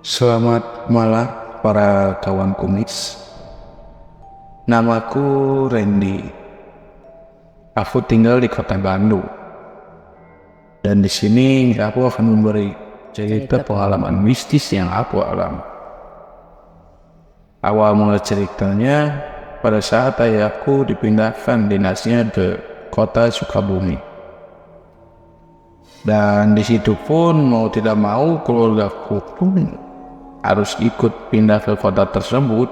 Selamat malam para kawan kumis. Namaku Randy. Aku tinggal di kota Bandung. Dan di sini aku akan memberi cerita pengalaman mistis yang aku alami. Awal mula ceritanya pada saat ayahku dipindahkan dinasnya ke kota Sukabumi. Dan di situ pun mau tidak mau keluargaku pun harus ikut pindah ke kota tersebut.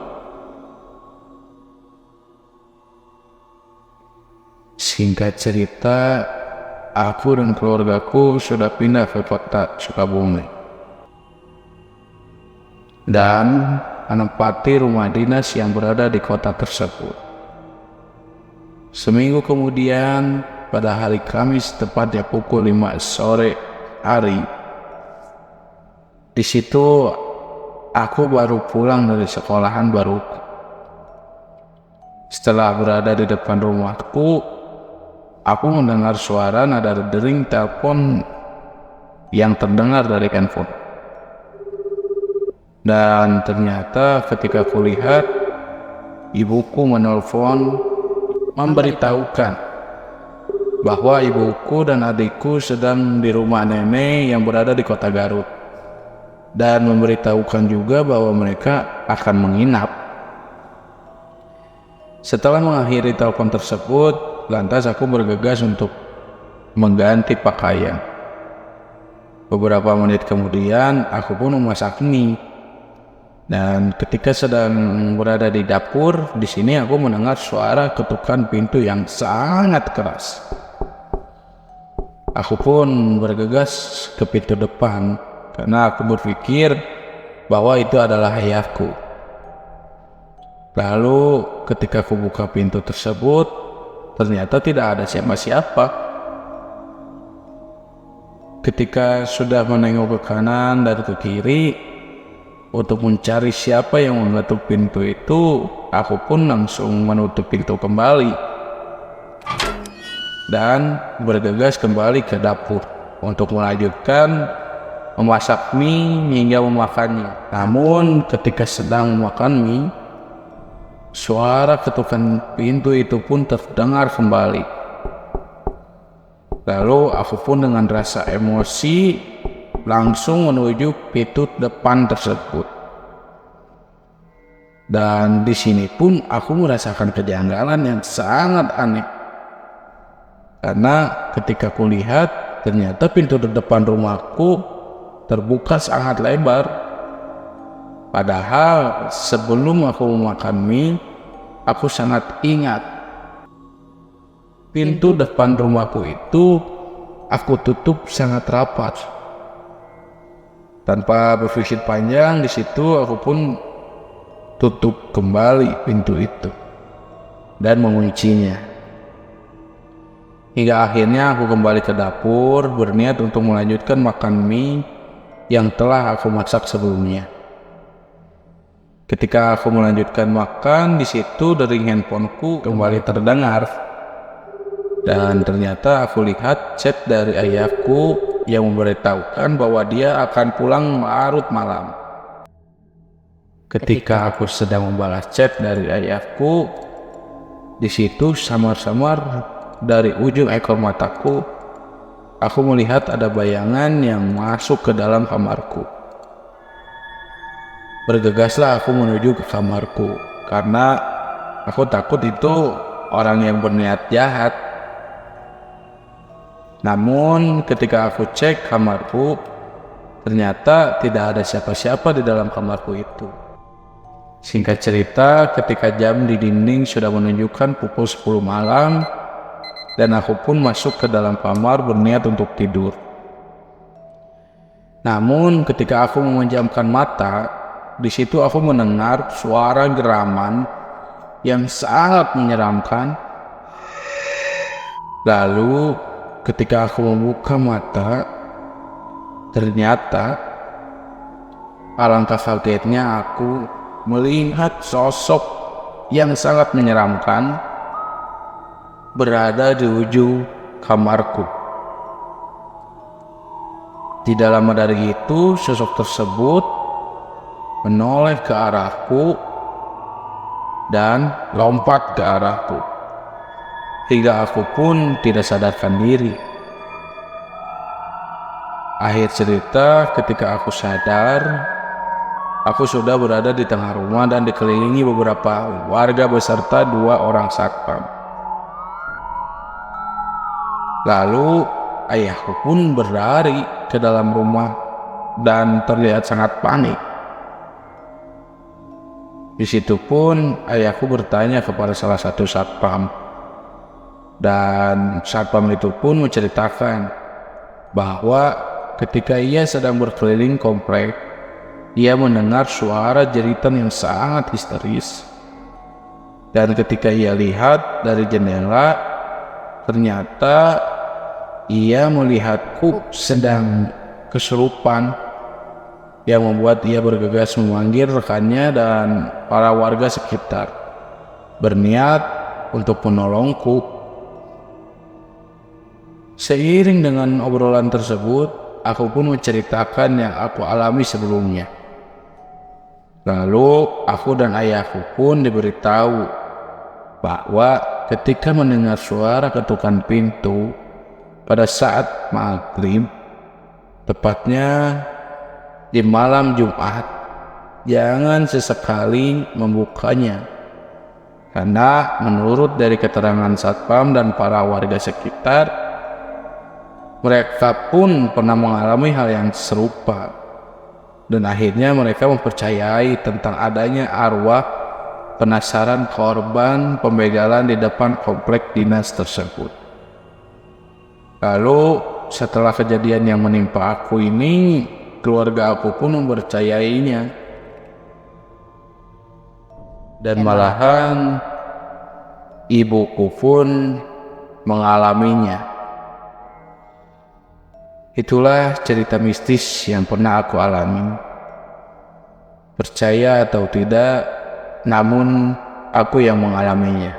Singkat cerita, aku dan keluargaku sudah pindah ke kota Sukabumi dan menempati rumah dinas yang berada di kota tersebut. Seminggu kemudian, pada hari Kamis tepatnya pukul 5 sore hari, di situ aku baru pulang dari sekolahan baruku. Setelah berada di depan rumahku, aku mendengar suara nada dering telepon yang terdengar dari handphone. Dan ternyata ketika kulihat, ibuku menelpon memberitahukan bahwa ibuku dan adikku sedang di rumah nenek yang berada di kota Garut, dan memberitahukan juga bahwa mereka akan menginap. Setelah mengakhiri telepon tersebut, lantas aku bergegas untuk mengganti pakaian. Beberapa menit kemudian, aku pun memasak mie. Dan ketika sedang berada di dapur, di sini aku mendengar suara ketukan pintu yang sangat keras. Aku pun bergegas ke pintu depan karena aku berpikir bahwa itu adalah ayahku. Lalu ketika aku buka pintu tersebut, ternyata tidak ada siapa-siapa. Ketika sudah menengok ke kanan dan ke kiri untuk mencari siapa yang mengetuk pintu itu, aku pun langsung menutup pintu kembali dan bergegas kembali ke dapur untuk melanjutkan memasak mie hingga memakannya. Namun ketika sedang memakan mie, suara ketukan pintu itu pun terdengar kembali. Lalu aku pun dengan rasa emosi langsung menuju pintu depan tersebut. Dan di sini pun aku merasakan kejanggalan yang sangat aneh. Karena ketika kulihat, ternyata pintu depan rumahku terbuka sangat lebar. Padahal sebelum aku makan mie, aku sangat ingat pintu depan rumahku itu aku tutup sangat rapat. Tanpa berpikir panjang, di situ aku pun tutup kembali pintu itu dan menguncinya. Hingga akhirnya aku kembali ke dapur berniat untuk melanjutkan makan mie yang telah aku masak sebelumnya. Ketika aku melanjutkan makan, di situ dering handphoneku kembali terdengar. Dan ternyata aku lihat chat dari ayahku yang memberitahukan bahwa dia akan pulang larut malam. Ketika aku sedang membalas chat dari ayahku, di situ samar-samar dari ujung ekor mataku, aku melihat ada bayangan yang masuk ke dalam kamarku. Bergegaslah aku menuju ke kamarku karena aku takut itu orang yang berniat jahat. Namun ketika aku cek kamarku, ternyata tidak ada siapa-siapa di dalam kamarku itu. Singkat cerita, ketika jam di dinding sudah menunjukkan pukul 10 malam, dan aku pun masuk ke dalam kamar berniat untuk tidur. Namun ketika aku memejamkan mata, di situ aku mendengar suara geraman yang sangat menyeramkan. Lalu ketika aku membuka mata, ternyata alangkah kagetnya aku melihat sosok yang sangat menyeramkan berada di ujung kamarku. Tidak lama dari itu, sosok tersebut menoleh ke arahku dan lompat ke arahku, hingga aku pun tidak sadarkan diri. Akhir cerita, ketika aku sadar, aku sudah berada di tengah rumah dan dikelilingi beberapa warga beserta 2 orang satpam. Lalu ayahku pun berlari ke dalam rumah dan terlihat sangat panik. Di situ pun ayahku bertanya kepada salah satu satpam, dan satpam itu pun menceritakan bahwa ketika ia sedang berkeliling komplek, ia mendengar suara jeritan yang sangat histeris. Dan ketika ia lihat dari jendela, ternyata ia melihatku sedang kesurupan, yang membuat ia bergegas memanggil rekannya dan para warga sekitar, berniat untuk menolongku. Seiring dengan obrolan tersebut, aku pun menceritakan yang aku alami sebelumnya. Lalu aku dan ayahku pun diberitahu bahwa ketika mendengar suara ketukan pintu pada saat maghrib, tepatnya di malam Jumat, jangan sesekali membukanya, karena menurut dari keterangan satpam dan para warga sekitar, mereka pun pernah mengalami hal yang serupa, dan akhirnya mereka mempercayai tentang adanya arwah penasaran korban pembegalan di depan komplek dinas tersebut. Lalu setelah kejadian yang menimpa aku ini, keluarga aku pun mempercayainya, dan malahan ibuku pun mengalaminya. Itulah cerita mistis yang pernah aku alami. Percaya atau tidak, namun aku yang mengalaminya.